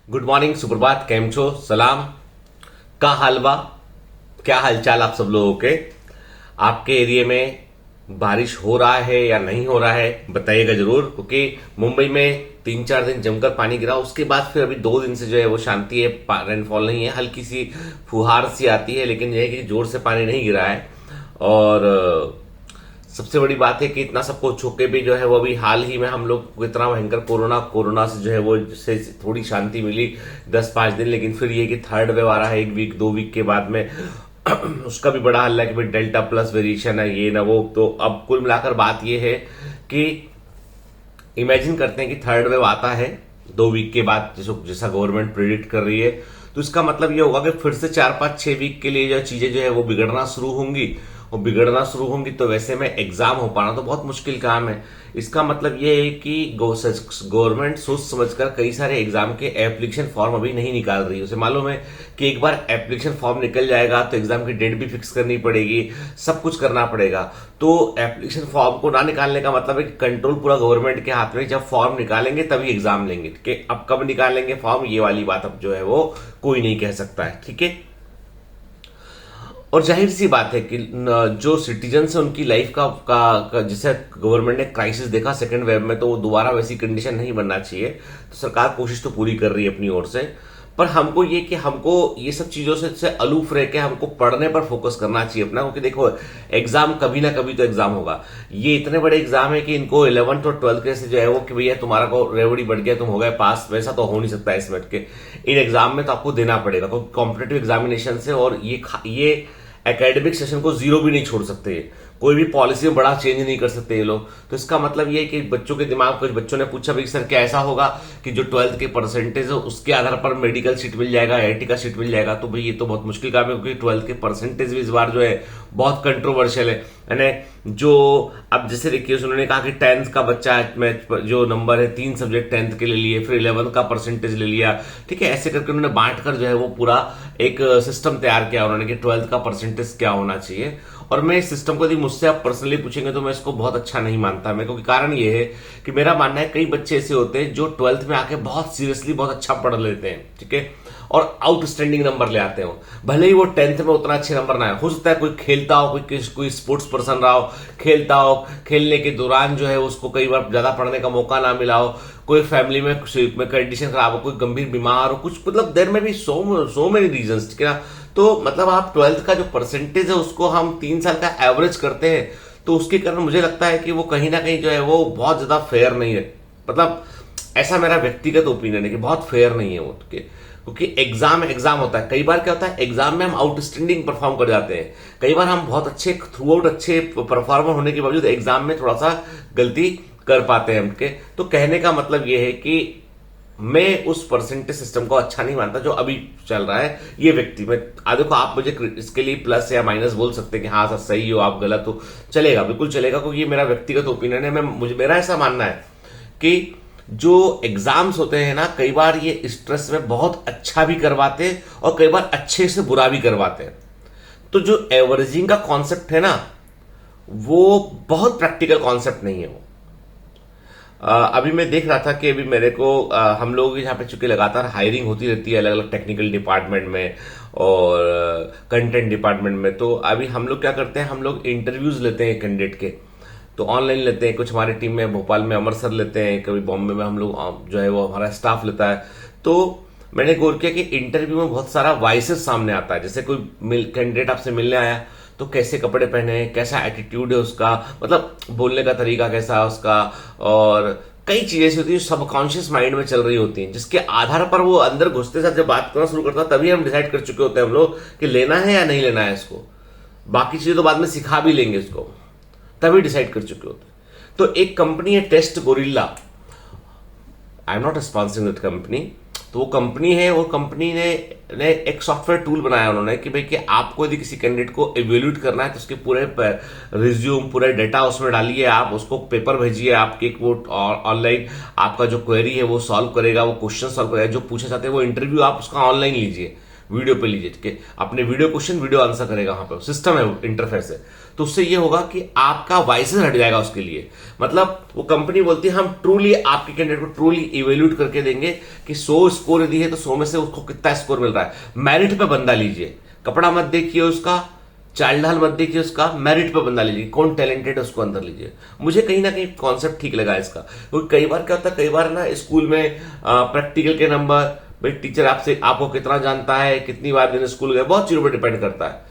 Good morning, सुप्रभात, केम छो, सलाम। का हालवा, क्या हालचाल आप सब लोगों के। आपके एरिया में बारिश हो रहा है या नहीं हो रहा है बताइएगा जरूर, क्योंकि मुंबई में 3-4 दिन जमकर पानी गिरा, उसके बाद फिर अभी 2 दिन से जो है वो शांति है, रेनफॉल नहीं है, हल्की सी फुहार सी आती है, लेकिन यह है कि जोर से पानी नहीं गिरा है। और सबसे बड़ी बात है कि इतना सबको छूके भी जो है वो अभी हाल ही में हम लोग को इतना भयंकर कोरोना से जो है वो से थोड़ी शांति मिली 10-5 दिन, लेकिन फिर ये कि थर्ड वेव आ रहा है 1 वीक 2 वीक के बाद में उसका भी बड़ा हल्ला है कि भाई डेल्टा प्लस वेरिएशन है, ये ना वो। तो अब कुल मिलाकर बात ये है कि इमेजिन करते हैं कि थर्ड वेव आता है 2 वीक के बाद, जैसा गवर्नमेंट प्रिडिक्ट कर रही है, तो इसका मतलब ये होगा कि फिर से 4-5-6 वीक के लिए जो चीजें जो है वो बिगड़ना शुरू होंगी, और बिगड़ना शुरू होंगी तो वैसे में एग्जाम हो पाना तो बहुत मुश्किल काम है। इसका मतलब ये है कि गवर्नमेंट सोच समझकर कई सारे एग्जाम के एप्लीकेशन फॉर्म अभी नहीं निकाल रही है। उसे मालूम है कि एक बार एप्लीकेशन फॉर्म निकल जाएगा तो एग्जाम की डेट भी फिक्स करनी पड़ेगी, सब कुछ करना पड़ेगा। तो एप्लीकेशन फॉर्म को ना निकालने का मतलब है कि कंट्रोल पूरा गवर्नमेंट के हाथ में, जब फॉर्म निकालेंगे तभी एग्जाम लेंगे। ठीक है, अब कब निकालेंगे फॉर्म, ये वाली बात अब जो है वो कोई नहीं कह सकता है। ठीक है, और जाहिर सी बात है कि जो सिटीजन्स है उनकी लाइफ का जैसे गवर्नमेंट ने क्राइसिस देखा सेकंड वेव में, तो वो दोबारा वैसी कंडीशन नहीं बनना चाहिए। तो सरकार कोशिश तो पूरी कर रही है अपनी ओर से, पर हमको ये कि हमको ये सब चीजों से अलूफ रह के हमको पढ़ने पर फोकस करना चाहिए अपना, क्योंकि देखो एग्जाम कभी ना कभी तो एग्जाम होगा। ये इतने बड़े एग्जाम है कि इनको 11th और 12th के से जो है वो कि भैया तुम्हारा को रेवड़ी बढ़ गया, तुम हो गए पास, वैसा तो हो नहीं सकता इस मिनट के। इन एग्जाम में तो आपको देना पड़ेगा, क्योंकि कॉम्पिटेटिव एग्जामिनेशन से, और ये एकेडमिक सेशन को जीरो भी नहीं छोड़ सकते, कोई भी पॉलिसी में बड़ा चेंज नहीं कर सकते ये लोग। तो इसका मतलब ये है कि बच्चों के दिमाग, कुछ बच्चों ने पूछा भाई सर क्या ऐसा होगा कि जो 12th के परसेंटेज है उसके आधार पर मेडिकल सीट मिल जाएगा, आईआईटी का सीट मिल जाएगा। तो भाई ये तो बहुत मुश्किल काम है, क्योंकि 12th के परसेंटेज भी इस बार जो है बहुत कंट्रोवर्शियल है। यानी जो अब जैसे देखिए उन्होंने कहा कि 10th का बच्चा में जो नंबर है 3 सब्जेक्ट 10th के ले लिए, फिर 11th का परसेंटेज ले लिया। ठीक है, ऐसे करके उन्होंने बांट कर जो है वो पूरा एक सिस्टम तैयार किया उन्होंने कि 12th का परसेंटेज क्या होना चाहिए। और मैं इस सिस्टम को यदि मुझसे आप पर्सनली पूछेंगे तो मैं इसको बहुत अच्छा नहीं मानता मैं, क्योंकि कारण ये है कि मेरा मानना है कई बच्चे ऐसे होते हैं जो 12th में आके बहुत सीरियसली बहुत अच्छा पढ़ लेते हैं, ठीक है, और आउटस्टैंडिंग नंबर ले आते हो, भले ही वो 10th में उतना अच्छे नंबर ना आए। हो सकता है कोई खेलता हो, कोई स्पोर्ट्स पर्सन रहा हो, खेलता हो, खेलने के दौरान जो है उसको कई बार ज्यादा पढ़ने का मौका ना मिला हो, कोई फैमिली में कंडीशन खराब हो, कोई गंभीर बीमार हो, कुछ मतलब देर में भी सो मेनी रीजन, ठीक है ना। तो मतलब आप 12th का जो परसेंटेज है उसको हम 3 साल का एवरेज करते हैं, तो उसके कारण मुझे लगता है कि वो कहीं ना कहीं जो है वो बहुत ज्यादा फेयर नहीं है। मतलब ऐसा मेरा व्यक्तिगत ओपिनियन है कि बहुत फेयर नहीं है वो, क्योंकि एग्जाम होता है। कई बार क्या होता है, एग्जाम में हम आउटस्टैंडिंग परफॉर्म कर जाते हैं, कई बार हम बहुत अच्छे थ्रू आउट अच्छे परफॉर्मर होने के बावजूद एग्जाम में थोड़ा सा गलती कर पाते हैं हमके। तो कहने का मतलब यह है कि मैं उस परसेंटेज सिस्टम को अच्छा नहीं मानता जो अभी चल रहा है। ये व्यक्ति में देखो, आप मुझे इसके लिए प्लस या माइनस बोल सकते हैं कि हाँ सर सही हो, आप गलत हो, चलेगा, बिल्कुल चलेगा, क्योंकि ये मेरा व्यक्तिगत ओपिनियन है। मेरा ऐसा मानना है कि जो एग्जाम्स होते हैं ना, कई बार ये स्ट्रेस में बहुत अच्छा भी करवाते हैं और कई बार अच्छे से बुरा भी करवाते हैं। तो जो एवरेजिंग का कॉन्सेप्ट है ना, वो बहुत प्रैक्टिकल कॉन्सेप्ट नहीं है वो। अभी मैं देख रहा था कि अभी मेरे को हम लोग यहाँ पे चूंकि लगातार हायरिंग होती रहती है अलग अलग टेक्निकल डिपार्टमेंट में और कंटेंट डिपार्टमेंट में, तो अभी हम लोग क्या करते हैं, हम लोग इंटरव्यूज लेते हैं कैंडिडेट के, तो ऑनलाइन लेते हैं। कुछ हमारी टीम में भोपाल में अमर सर लेते हैं, कभी बॉम्बे में हम लोग जो है वो हमारा स्टाफ लेता है। तो मैंने गौर किया कि इंटरव्यू में बहुत सारा वॉइसेस सामने आता है। जैसे कोई कैंडिडेट आपसे मिलने आया तो कैसे कपड़े पहने, कैसा एटीट्यूड है उसका, मतलब बोलने का तरीका कैसा है उसका, और कई चीजें ऐसी होती है जो सबकॉन्शियस माइंड में चल रही होती हैं, जिसके आधार पर वो अंदर घुसते साथ जब बात करना शुरू करता है तभी हम डिसाइड कर चुके होते हैं हम लोग कि लेना है या नहीं लेना है इसको। बाकी चीजें तो बाद में सिखा भी लेंगे इसको, तभी डिसाइड कर चुके होते हैं। तो एक कंपनी है Test Gorilla, I am not sponsoring that company. तो वो कंपनी है, वो कंपनी ने एक सॉफ्टवेयर टूल बनाया उन्होंने कि भाई कि आपको यदि किसी कैंडिडेट को इवेल्यूट करना है तो उसके पूरे रिज्यूम पूरे डेटा उसमें डालिए, आप उसको पेपर भेजिए, आपके एक वो ऑनलाइन आपका जो क्वेरी है वो सॉल्व करेगा, वो क्वेश्चन सॉल्व करेगा, जो पूछा चाहते हैं वो इंटरव्यू आप उसका ऑनलाइन लीजिए। वीडियो पे लीजिए, ठीक है। अपने वीडियो क्वेश्चन वीडियो आंसर करेगा, वहां पे सिस्टम है, इंटरफेस है। तो उससे ये होगा कि आपका वाइसेस हट जाएगा उसके लिए। मतलब वो कंपनी बोलती है हम ट्रूली आपके कैंडिडेट को ट्रूली इवेल्यूट करके देंगे कि 100 स्कोर यदि है तो 100 में से उसको कितना स्कोर मिल रहा है। मेरिट पे बंदा लीजिए, कपड़ा मत देखिए उसका, चाल ढाल मत देखिए उसका, मेरिट पे बंदा लीजिए, कौन टैलेंटेड है उसको अंदर लीजिए। मुझे कहीं ना कहीं कॉन्सेप्ट ठीक लगा इसका, क्योंकि कई बार क्या होता है, कई बार ना स्कूल में प्रैक्टिकल के नंबर, भाई टीचर आपको कितना जानता है, कितनी बार दिन स्कूल गए, बहुत चीजों पर डिपेंड करता है।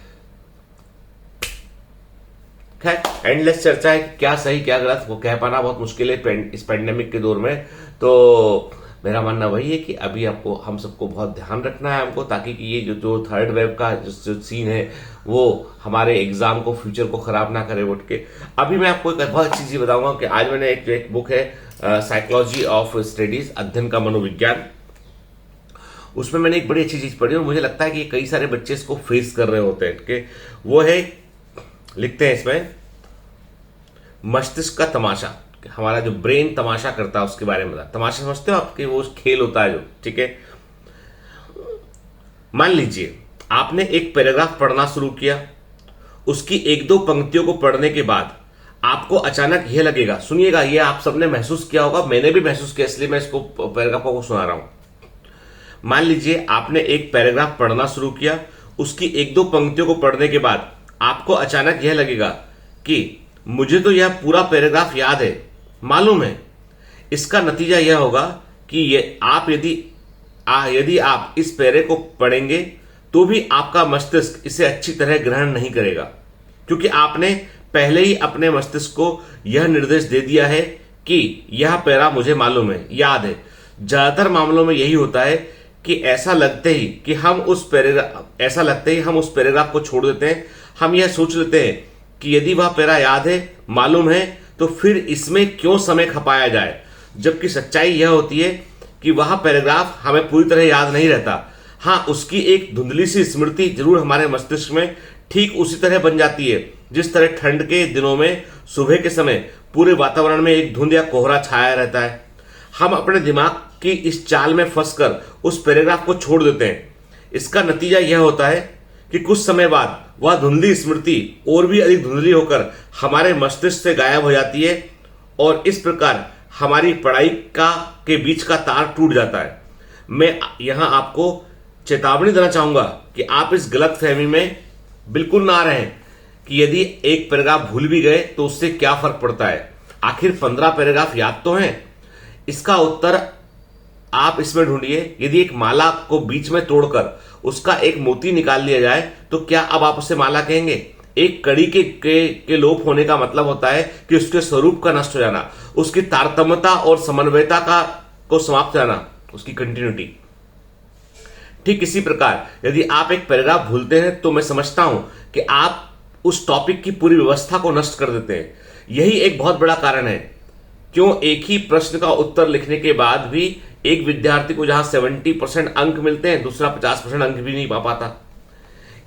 खैर एंडलेस चर्चा है कि क्या सही क्या गलत वो कह पाना बहुत मुश्किल है इस पेंडेमिक के दौर में। तो मेरा मानना वही है कि अभी आपको हम सबको बहुत ध्यान रखना है हमको, ताकि कि ये जो थर्ड वेव का जो सीन है वो हमारे एग्जाम को, फ्यूचर को खराब ना करे उठ के। अभी मैं आपको एक बहुत अच्छी चीज बताऊंगा कि आज मैंने एक बुक है साइकोलॉजी ऑफ स्टडीज, अध्ययन का मनोविज्ञान, उसमें मैंने एक बड़ी अच्छी चीज पढ़ी और मुझे लगता है कि कई सारे बच्चे इसको फेस कर रहे होते हैं कि वो है, लिखते हैं इसमें, मस्तिष्क का तमाशा, हमारा जो ब्रेन तमाशा करता है उसके बारे में बता। तमाशा समझते हो आपके, वो खेल होता है जो, ठीक है। मान लीजिए आपने एक पैराग्राफ पढ़ना शुरू किया, उसकी एक दो पंक्तियों को पढ़ने के बाद आपको अचानक यह लगेगा, सुनिएगा, ये आप सबने महसूस किया होगा, मैंने भी महसूस किया, इसलिए मैं इसको पैराग्राफ को सुना रहा हूं। मान लीजिए आपने एक पैराग्राफ पढ़ना शुरू किया, उसकी एक दो पंक्तियों को पढ़ने के बाद आपको अचानक यह लगेगा कि मुझे तो यह पूरा पैराग्राफ याद है, मालूम है। इसका नतीजा यह होगा कि यदि आप इस पैरे को पढ़ेंगे तो भी आपका मस्तिष्क इसे अच्छी तरह ग्रहण नहीं करेगा, क्योंकि आपने पहले ही अपने मस्तिष्क को यह निर्देश दे दिया है कि यह पैरा मुझे मालूम है, याद है। ज्यादातर मामलों में यही होता है कि ऐसा लगते ही हम उस पैराग्राफ को छोड़ देते हैं। हम यह सोच लेते हैं कि यदि वह पैरा याद है, मालूम है, तो फिर इसमें क्यों समय खपाया जाए, जबकि सच्चाई यह होती है कि वह पैराग्राफ हमें पूरी तरह याद नहीं रहता। हां, उसकी एक धुंधली सी स्मृति जरूर हमारे मस्तिष्क में ठीक उसी तरह बन जाती है जिस तरह ठंड के दिनों में सुबह के समय पूरे वातावरण में एक धुंध या कोहरा छाया रहता है। हम अपने दिमाग की इस चाल में फंसकर उस पैराग्राफ को छोड़ देते हैं। इसका नतीजा यह होता है कि कुछ समय बाद वह धुंधली स्मृति और भी अधिक धुंधली होकर हमारे मस्तिष्क से गायब हो जाती है और इस प्रकार हमारी पढ़ाई के बीच का तार टूट जाता है। मैं यहां आपको चेतावनी देना चाहूंगा कि आप इस गलत फहमी में बिल्कुल ना रहें कि यदि एक पैराग्राफ भूल भी गए तो उससे क्या फर्क पड़ता है, आखिर 15 पैराग्राफ याद तो हैं। इसका उत्तर आप इसमें ढूंढिए। यदि एक माला को बीच में तोड़कर उसका एक मोती निकाल लिया जाए तो क्या अब आप उसे माला कहेंगे? एक कड़ी के लोप होने का मतलब होता है कि उसके स्वरूप का नष्ट हो जाना, उसकी तारतम्यता और समन्वयता को समाप्त जाना, उसकी कंटिन्यूटी। ठीक इसी प्रकार यदि आप एक पैराग्राफ भूलते हैं तो मैं समझता हूं कि आप उस टॉपिक की पूरी व्यवस्था को नष्ट कर देते हैं। यही एक बहुत बड़ा कारण है क्यों एक ही प्रश्न का उत्तर लिखने के बाद भी एक विद्यार्थी को जहां 70% अंक मिलते हैं, दूसरा 50% अंक भी नहीं पा पाता।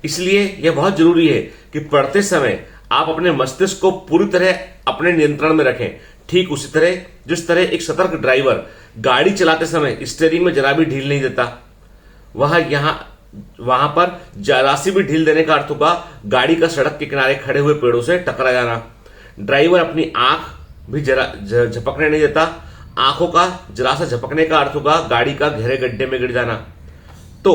इसलिए यह बहुत जरूरी है कि पढ़ते समय आप अपने मस्तिष्क को पूरी तरह अपने नियंत्रण में रखें। ठीक उसी तरह जिस तरह एक सतर्क ड्राइवर गाड़ी चलाते समय स्टीयरिंग में जरा भी ढील नहीं देता, वहां पर जरा सी भी ढील देने का अर्थ होगा गाड़ी का सड़क के किनारे खड़े हुए पेड़ों से टकरा जाना। ड्राइवर अपनी आंख भी जरा झपकने नहीं देता, आंखों का जरा सा झपकने का अर्थ होगा गाड़ी का गहरे गड्ढे में गिर जाना। तो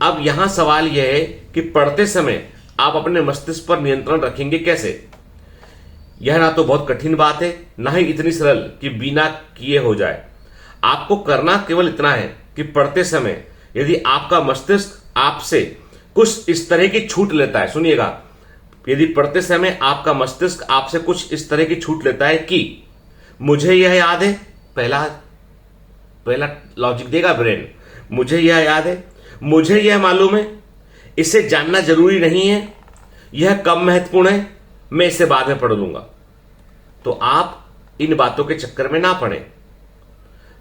अब यहां सवाल यह है कि पढ़ते समय आप अपने मस्तिष्क पर नियंत्रण रखेंगे कैसे? यह ना तो बहुत कठिन बात है, ना ही इतनी सरल कि बिना किए हो जाए। आपको करना केवल इतना है कि पढ़ते समय यदि आपका मस्तिष्क आपसे कुछ इस तरह की छूट लेता है, सुनिएगा, यदि पढ़ते समय आपका मस्तिष्क आपसे कुछ इस तरह की छूट लेता है कि मुझे यह याद है, पहला लॉजिक देगा ब्रेन, मुझे यह याद है, मुझे यह मालूम है, इसे जानना जरूरी नहीं है, यह कम महत्वपूर्ण है, मैं इसे बाद में पढ़ लूंगा। तो आप इन बातों के चक्कर में ना पड़े।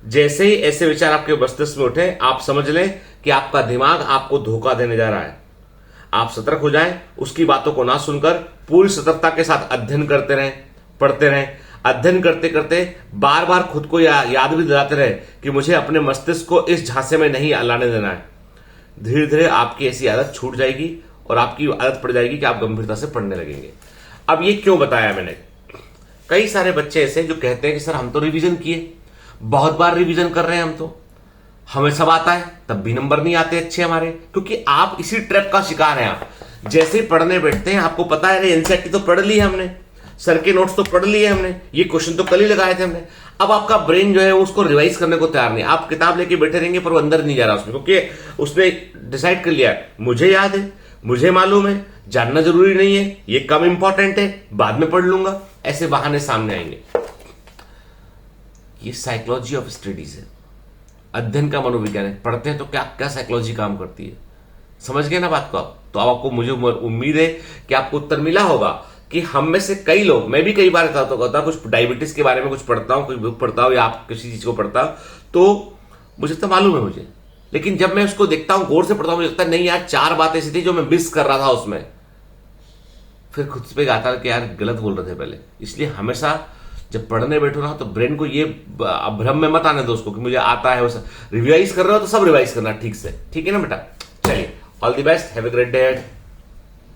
जैसे ही ऐसे विचार आपके मस्तिष्क में उठे, आप समझ लें कि आपका दिमाग आपको धोखा देने जा रहा है। आप सतर्क हो जाएं, उसकी बातों को ना सुनकर पूरी सतर्कता के साथ अध्ययन करते रहें, पढ़ते रहें। अध्ययन करते करते बार बार खुद को याद भी दिलाते रहे कि मुझे अपने मस्तिष्क को इस झांसे में नहीं लाने देना है। धीरे धीरे आपकी ऐसी आदत छूट जाएगी और आपकी आदत पड़ जाएगी कि आप गंभीरता से पढ़ने लगेंगे। अब ये क्यों बताया मैंने? कई सारे बच्चे ऐसे जो कहते हैं कि सर हम तो रिवीजन किए, बहुत बार रिवीजन कर रहे हैं, हम तो हमें सब आता है, तब भी नंबर नहीं आते अच्छे हमारे। क्योंकि आप इसी ट्रैप का शिकार हैं। आप जैसे ही पढ़ने बैठते हैं आपको पता है एनसीईआरटी तो पढ़ ली है हमने, सर के नोट्स तो पढ़ लिए हमने, ये क्वेश्चन तो कल ही लगाए थे हमने। अब आपका ब्रेन जो है उसको रिवाइज करने को तैयार नहीं। आप किताब लेके बैठे रहेंगे पर वो अंदर नहीं जा रहा उसमें, क्योंकि उसने डिसाइड कर लिया है मुझे याद है, मुझे मालूम है, जानना जरूरी नहीं है, ये कम इंपॉर्टेंट है, बाद में पढ़ लूंगा। ऐसे बहाने सामने आएंगे। ये साइकोलॉजी ऑफ स्टडीज है, अध्ययन का मनोविज्ञान है। पढ़ते हैं तो क्या क्या साइकोलॉजी काम करती है, समझ गए ना बात को आप? तो अब आपको, मुझे उम्मीद है कि आपको उत्तर मिला होगा कि हम में से कई लोग, मैं भी कई बार कहता हूं कुछ डायबिटीज के बारे में कुछ पढ़ता हूं, कुछ बुक पढ़ता हूं या आप किसी चीज को पढ़ता हूं तो मुझे तो मालूम है मुझे, लेकिन जब मैं उसको देखता हूं, गौर से पढ़ता हूं, मुझे लगता है नहीं यार 4 बातें ऐसी थी जो मैं मिस कर रहा था उसमें। फिर खुद पे गाता कि यार गलत बोल रहे थे पहले। इसलिए हमेशा जब पढ़ने बैठो ना तो ब्रेन को ये भ्रम में मत आने दो उसको कि मुझे आता है। वो रिवाइज कर रहे हो तो सब रिवाइज करना ठीक से, ठीक है ना बेटा? चलिए, all the best, have a great day.